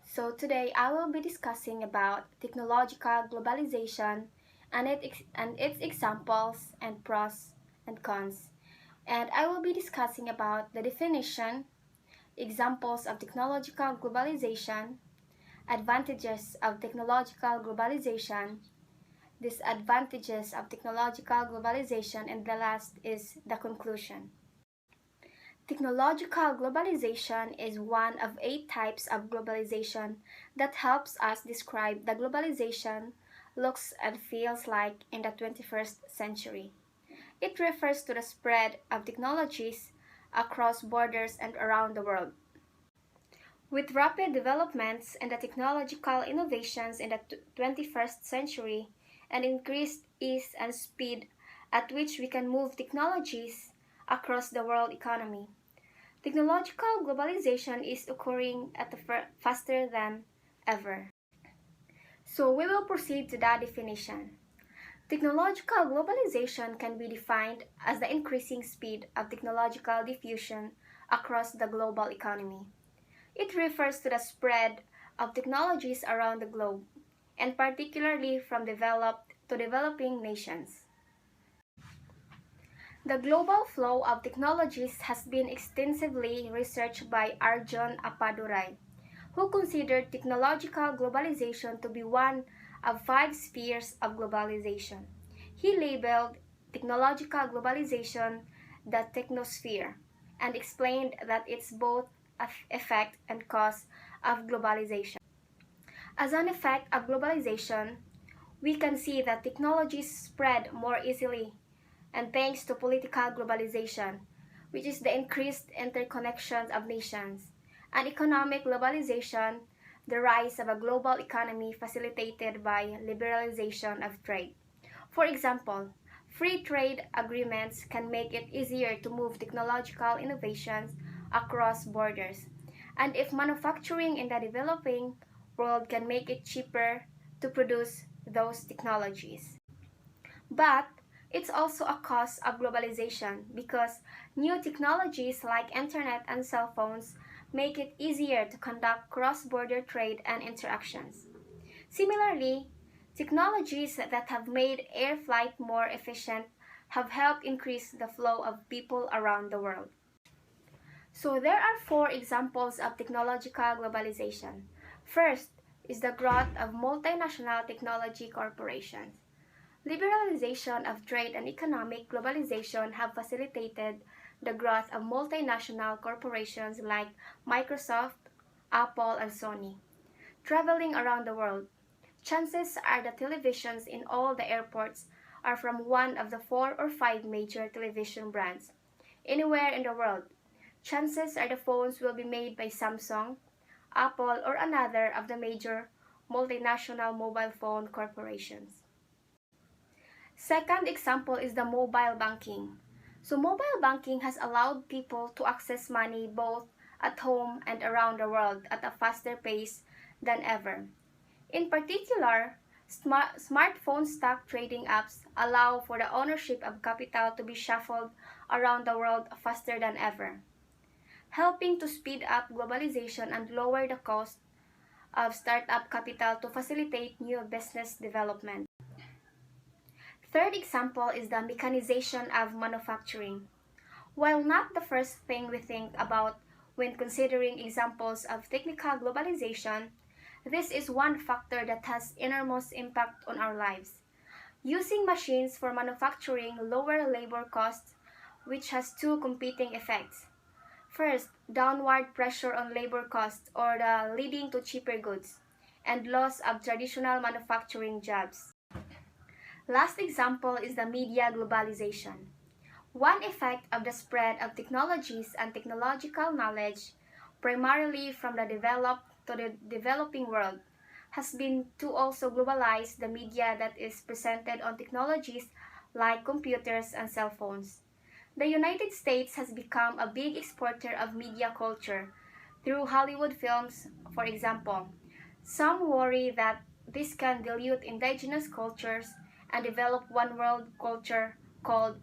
So today I will be discussing about technological globalization and its examples and pros and cons. And I will be discussing about the definition, examples of technological globalization, advantages of technological globalization, disadvantages of technological globalization, and the last is the conclusion. Technological globalization is one of 8 types of globalization that helps us describe the globalization looks and feels like in the 21st century. It refers to the spread of technologies across borders and around the world. With rapid developments and the technological innovations in the 21st century and increased ease and speed at which we can move technologies across the world economy, technological globalization is occurring at faster than ever. So we will proceed to that definition. Technological globalization can be defined as the increasing speed of technological diffusion across the global economy. It refers to the spread of technologies around the globe, and particularly from developed to developing nations. The global flow of technologies has been extensively researched by Arjun Appadurai, who considered technological globalization to be one of 5 spheres of globalization. He labeled technological globalization the technosphere and explained that it's both an effect and cause of globalization. As an effect of globalization, we can see that technologies spread more easily and thanks to political globalization, which is the increased interconnections of nations, and economic globalization, the rise of a global economy facilitated by liberalization of trade. For example, free trade agreements can make it easier to move technological innovations across borders. And if manufacturing in the developing world can make it cheaper to produce those technologies. But it's also a cause of globalization because new technologies like internet and cell phones make it easier to conduct cross-border trade and interactions. Similarly, technologies that have made air flight more efficient have helped increase the flow of people around the world. So there are 4 examples of technological globalization. First is the growth of multinational technology corporations. Liberalization of trade and economic globalization have facilitated the growth of multinational corporations like Microsoft, Apple, and Sony. Traveling around the world, chances are the televisions in all the airports are from one of the 4 or 5 major television brands. Anywhere in the world, chances are the phones will be made by Samsung, Apple, or another of the major multinational mobile phone corporations. Second example is the mobile banking. So mobile banking has allowed people to access money both at home and around the world at a faster pace than ever. In particular, smartphone stock trading apps allow for the ownership of capital to be shuffled around the world faster than ever, helping to speed up globalization and lower the cost of startup capital to facilitate new business development. Third example is the mechanization of manufacturing. While not the first thing we think about when considering examples of technical globalization, this is one factor that has enormous impact on our lives. Using machines for manufacturing lower labor costs, which has 2 competing effects. First, downward pressure on labor costs or the leading to cheaper goods, and loss of traditional manufacturing jobs. Last example is the media globalization. One effect of the spread of technologies and technological knowledge, primarily from the developed to the developing world, has been to also globalize the media that is presented on technologies like computers and cell phones. The United States has become a big exporter of media culture through Hollywood films, for example. Some worry that this can dilute indigenous cultures and develop one world culture called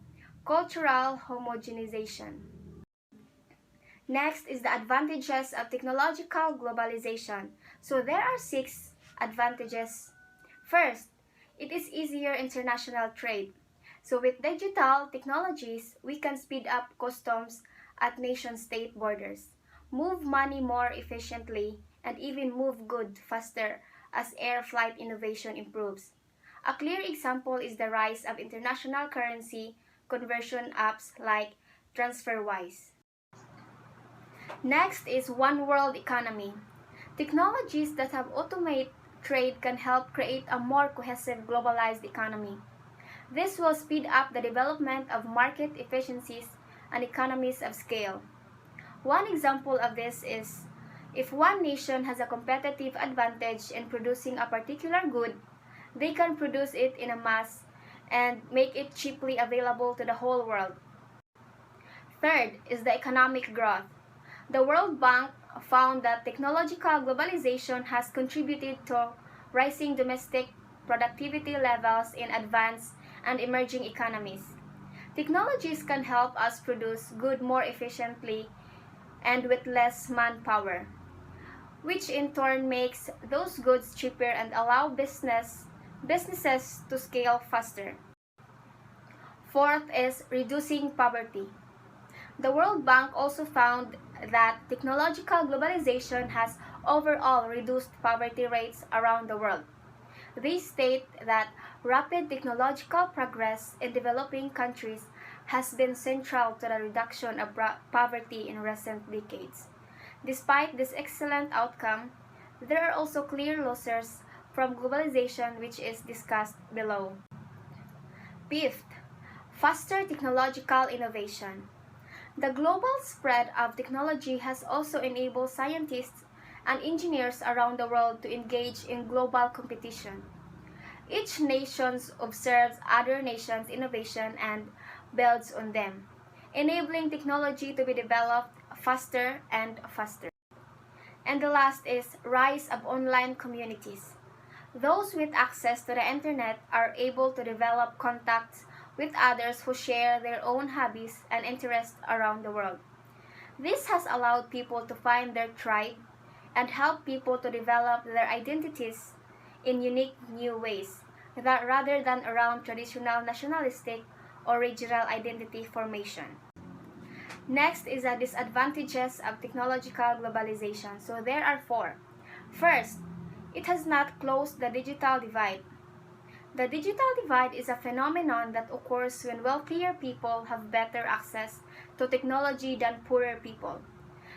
cultural homogenization. Next is the advantages of technological globalization. So there are 6 advantages. First, it is easier international trade. So with digital technologies, we can speed up customs at nation-state borders, move money more efficiently, and even move goods faster as air flight innovation improves. A clear example is the rise of international currency conversion apps like TransferWise. Next is one world economy. Technologies that have automated trade can help create a more cohesive globalized economy. This will speed up the development of market efficiencies and economies of scale. One example of this is if one nation has a competitive advantage in producing a particular good, they can produce it in a mass and make it cheaply available to the whole world. Third is the economic growth. The World Bank found that technological globalization has contributed to rising domestic productivity levels in advanced and emerging economies. Technologies can help us produce goods more efficiently and with less manpower, which in turn makes those goods cheaper and allow businesses to scale faster. Fourth is reducing poverty. The World Bank also found that technological globalization has overall reduced poverty rates around the world. They state that rapid technological progress in developing countries has been central to the reduction of poverty in recent decades. Despite this excellent outcome, there are also clear losers from globalization, which is discussed below. Fifth, faster technological innovation. The global spread of technology has also enabled scientists and engineers around the world to engage in global competition. Each nation observes other nations' innovation and builds on them, enabling technology to be developed faster and faster. And the last is rise of online communities. Those with access to the internet are able to develop contacts with others who share their own hobbies and interests around the world. This has allowed people to find their tribe and help people to develop their identities in unique new ways, that rather than around traditional nationalistic or regional identity formation. Next is the disadvantages of technological globalization. So there are 4. First, it has not closed the digital divide. The digital divide is a phenomenon that occurs when wealthier people have better access to technology than poorer people.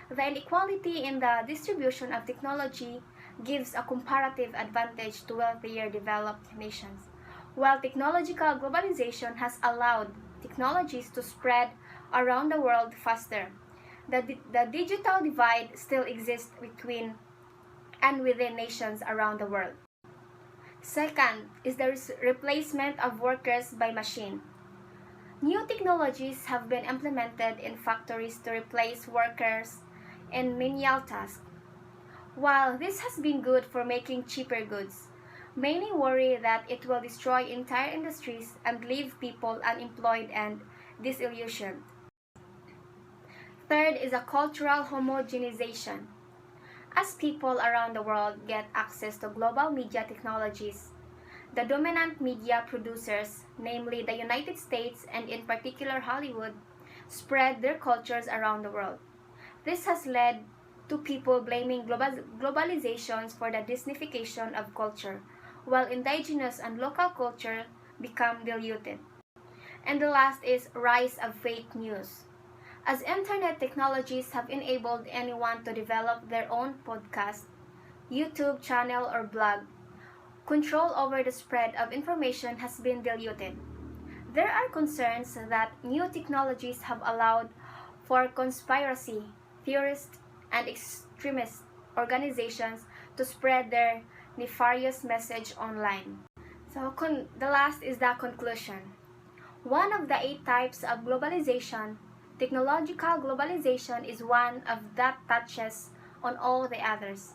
The inequality in the distribution of technology gives a comparative advantage to wealthier developed nations, while technological globalization has allowed technologies to spread around the world faster. The digital divide still exists between and within nations around the world. Second is the replacement of workers by machine. New technologies have been implemented in factories to replace workers in menial tasks. While this has been good for making cheaper goods, many worry that it will destroy entire industries and leave people unemployed and disillusioned. Third is a cultural homogenization. As people around the world get access to global media technologies, the dominant media producers, namely the United States and in particular Hollywood, spread their cultures around the world. This has led to people blaming globalizations for the Disneyfication of culture, while indigenous and local culture become diluted. And the last is rise of fake news. As internet technologies have enabled anyone to develop their own podcast, YouTube channel, or blog, control over the spread of information has been diluted. There are concerns that new technologies have allowed for conspiracy theorists and extremist organizations to spread their nefarious message online. So the last is the conclusion. One of the 8 types of globalization, technological globalization, is one of that touches on all the others.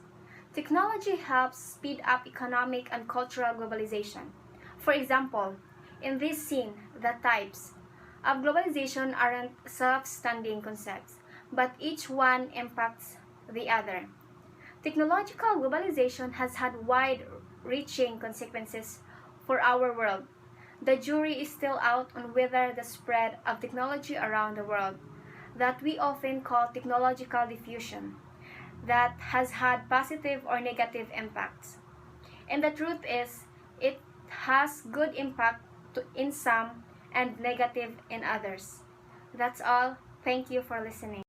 Technology helps speed up economic and cultural globalization. For example, in this scene, the types of globalization aren't self-standing concepts, but each one impacts the other. Technological globalization has had wide-reaching consequences for our world. The jury is still out on whether the spread of technology around the world, that we often call technological diffusion, that has had positive or negative impacts. And the truth is, it has good impact in some and negative in others. That's all. Thank you for listening.